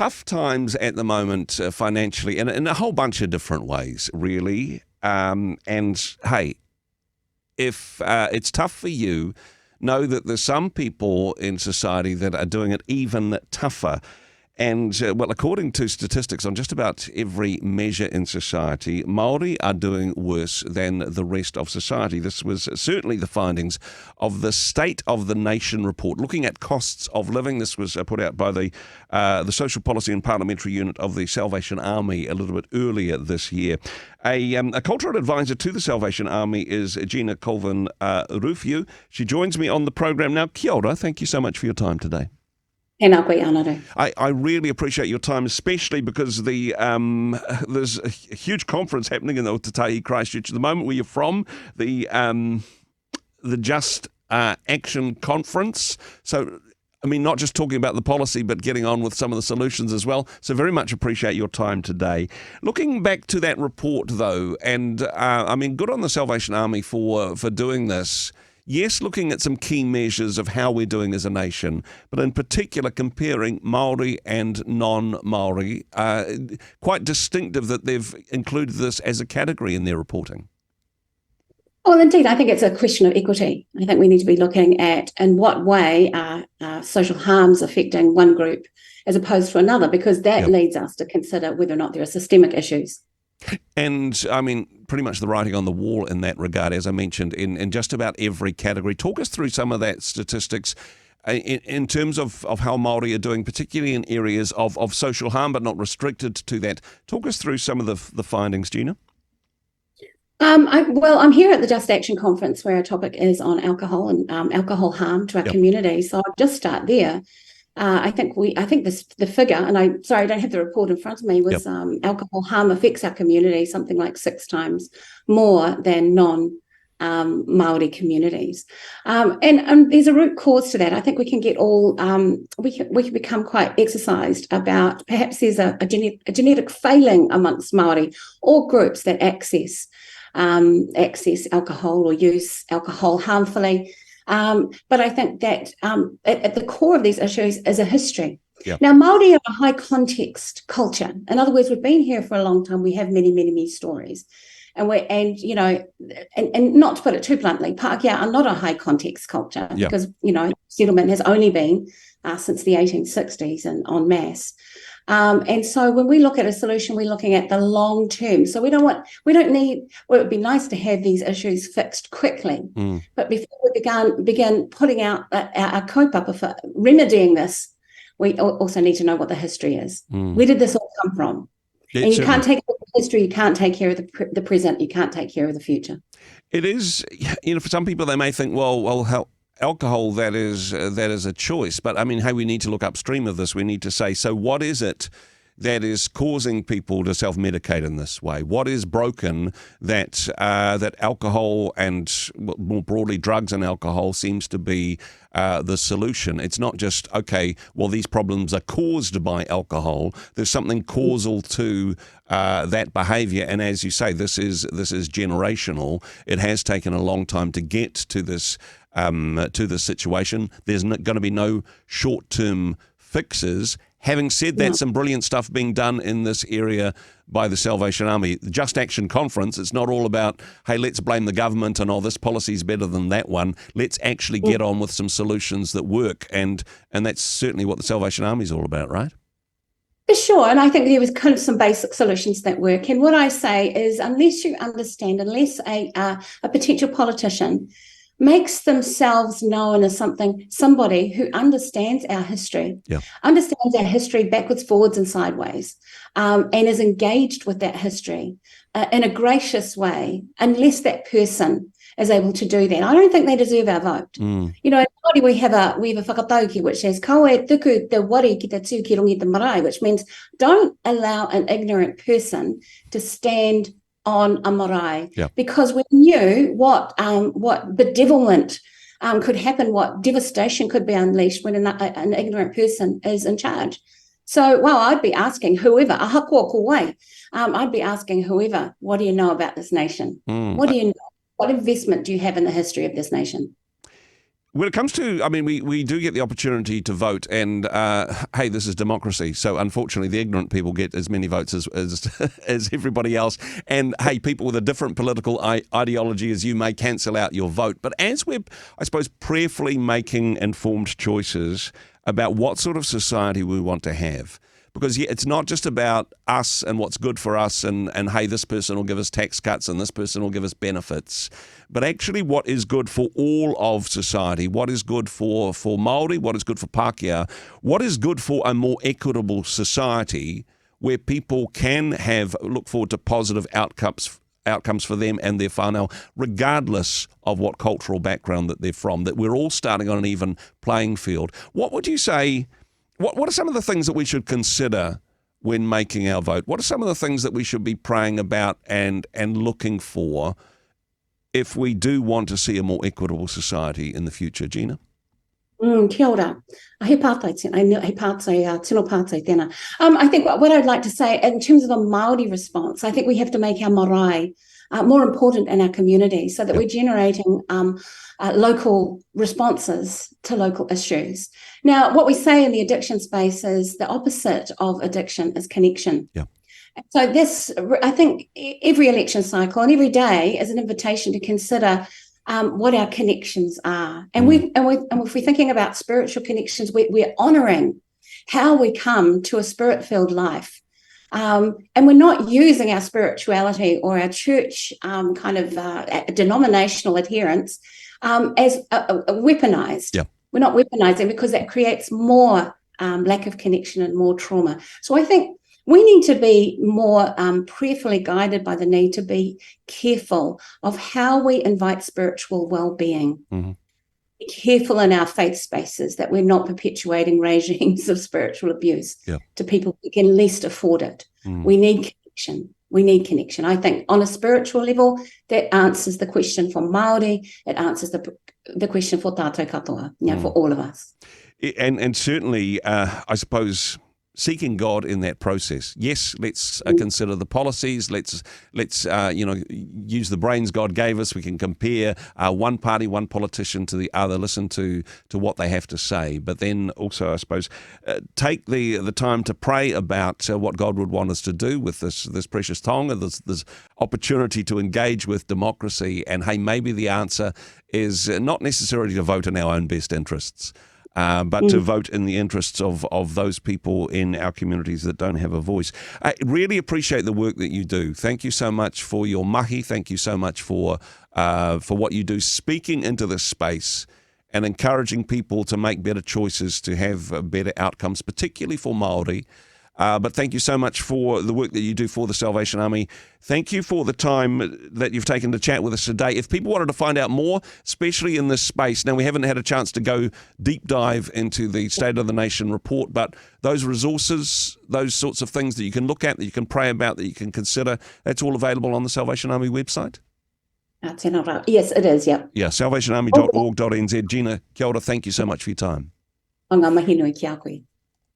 tough times at the moment financially, and in a whole bunch of different ways, really. And hey, if it's tough for you, know that there's some people in society that are doing it even tougher. And, well, according to statistics on just about every measure in society, Māori are doing worse than the rest of society. This was certainly the findings of the State of the Nation report, looking at costs of living. This was put out by the Social Policy and Parliamentary Unit of the Salvation Army a little bit earlier this year. A cultural advisor to the Salvation Army is Gina Colvin-Ruwhiu. She joins me on the program now. Kia ora, thank you so much for your time today. I really appreciate your time, especially because there's a huge conference happening in the Otatahi Christchurch at the moment where you're from, the Just Action Conference. So, I mean, not just talking about the policy, but getting on with some of the solutions as well. So very much appreciate your time today. Looking back to that report, though, and I mean, good on the Salvation Army for doing this. Yes, looking at some key measures of how we're doing as a nation, but in particular comparing Māori and non-Māori, quite distinctive that they've included this as a category in their reporting. Well, indeed, I think it's a question of equity. I think we need to be looking at in what way are social harms affecting one group as opposed to another, because that leads us to consider whether or not there are systemic issues. And, I mean, pretty much the writing on the wall in that regard, as I mentioned, in just about every category. Talk us through some of that statistics in terms of how Māori are doing, particularly in areas of social harm, but not restricted to that. Talk us through some of the findings, Gina. I'm here at the Just Action Conference where our topic is on alcohol and alcohol harm to our community. So I'll just start there. I think the figure, and I don't have the report in front of me, was alcohol harm affects our community something like 6 times more than non-Māori communities. And there's a root cause to that. I think we can get we can become quite exercised about perhaps there's a genetic failing amongst Māori or groups that access alcohol or use alcohol harmfully. But I think that at the core of these issues is a history. Now, Māori are a high context culture. In other words, we've been here for a long time. We have many, many, many stories. And not to put it too bluntly, Pākehā are not a high context culture because, settlement has only been since the 1860s and en masse. And so when we look at a solution, we're looking at the long term. So it would be nice to have these issues fixed quickly. But before we begin putting out our kaupapa for remedying this, we also need to know what the history is. Where did this all come from? And you can't take care of the history, you can't take care of the present, you can't take care of the future. It is, for some people they may think, well, how alcohol, that is a choice. But I mean, hey, we need to look upstream of this. We need to say, so what is it that is causing people to self-medicate in this way? What is broken that alcohol and more broadly drugs and alcohol seems to be the solution? It's not just, okay, well, these problems are caused by alcohol. There's something causal to that behaviour. And as you say, this is generational. It has taken a long time to get to this situation. There's going to be no short-term fixes. Having said that, some brilliant stuff being done in this area by the Salvation Army. The Just Action Conference, it's not all about, hey, let's blame the government and, this policy's better than that one. Let's actually get on with some solutions that work. And that's certainly what the Salvation Army is all about, right? For sure. And I think there was kind of some basic solutions that work. And what I say is, unless a potential politician makes themselves known as somebody who understands our history, understands our history backwards, forwards, and sideways, and is engaged with that history in a gracious way, unless that person is able to do that, I don't think they deserve our vote. In Māori we have a whakatauki which says, "Kaue tuku te wari ki te tū ki rongi te marae," which means don't allow an ignorant person to stand on a marae, because we knew what bedevilment could happen, what devastation could be unleashed when an ignorant person is in charge. So, I'd be asking whoever, I'd be asking whoever, what do you know about this nation? What do you know? What investment do you have in the history of this nation? When it comes to, I mean, we do get the opportunity to vote, and hey, this is democracy. So unfortunately, the ignorant people get as many votes as everybody else. And hey, people with a different political ideology as you may cancel out your vote. But as we're, I suppose, prayerfully making informed choices about what sort of society we want to have. Because it's not just about us and what's good for us and hey, this person will give us tax cuts and this person will give us benefits, but actually what is good for all of society, what is good for Māori, what is good for Pākehā, what is good for a more equitable society where people can look forward to positive outcomes for them and their whānau, regardless of what cultural background that they're from, that we're all starting on an even playing field. What would you say? What are some of the things that we should consider when making our vote? What are some of the things that we should be praying about and looking for if we do want to see a more equitable society in the future? Gina? Kia ora. He pātai tino pātai tēnā. I think what I'd like to say in terms of a Māori response, I think we have to make our marae more important in our community so that we're generating local responses to local issues. Now, what we say in the addiction space is the opposite of addiction is connection. Yeah. So this, I think every election cycle and every day is an invitation to consider what our connections are. And if we're thinking about spiritual connections, we're honouring how we come to a spirit-filled life. And we're not using our spirituality or our church denominational adherence as weaponized. Yeah. We're not weaponizing because that creates more lack of connection and more trauma. So I think we need to be more prayerfully guided by the need to be careful of how we invite spiritual well-being. Mm-hmm. Be careful in our faith spaces that we're not perpetuating regimes of spiritual abuse to people who can least afford it. We need connection. We need connection. I think on a spiritual level, that answers the question for Māori. It answers the question for tātou katoa, for all of us. And certainly, I suppose, seeking God in that process. Yes, let's consider the policies. Let's use the brains God gave us. We can compare one party, one politician to the other. Listen to what they have to say. But then also, I suppose, take the time to pray about what God would want us to do with this precious taonga, this opportunity to engage with democracy. And hey, maybe the answer is not necessarily to vote in our own best interests. But to vote in the interests of those people in our communities that don't have a voice. I really appreciate the work that you do. Thank you so much for your mahi. Thank you so much for what you do, speaking into this space and encouraging people to make better choices, to have better outcomes, particularly for Māori. But thank you so much for the work that you do for the Salvation Army. Thank you for the time that you've taken to chat with us today. If people wanted to find out more, especially in this space, now we haven't had a chance to go deep dive into the State of the Nation report, but those resources, those sorts of things that you can look at, that you can pray about, that you can consider, that's all available on the Salvation Army website? Yes, it is, yeah. Yeah, salvationarmy.org.nz. Gina, kia ora, thank you so much for your time. O ngā mihi nui ki a koe.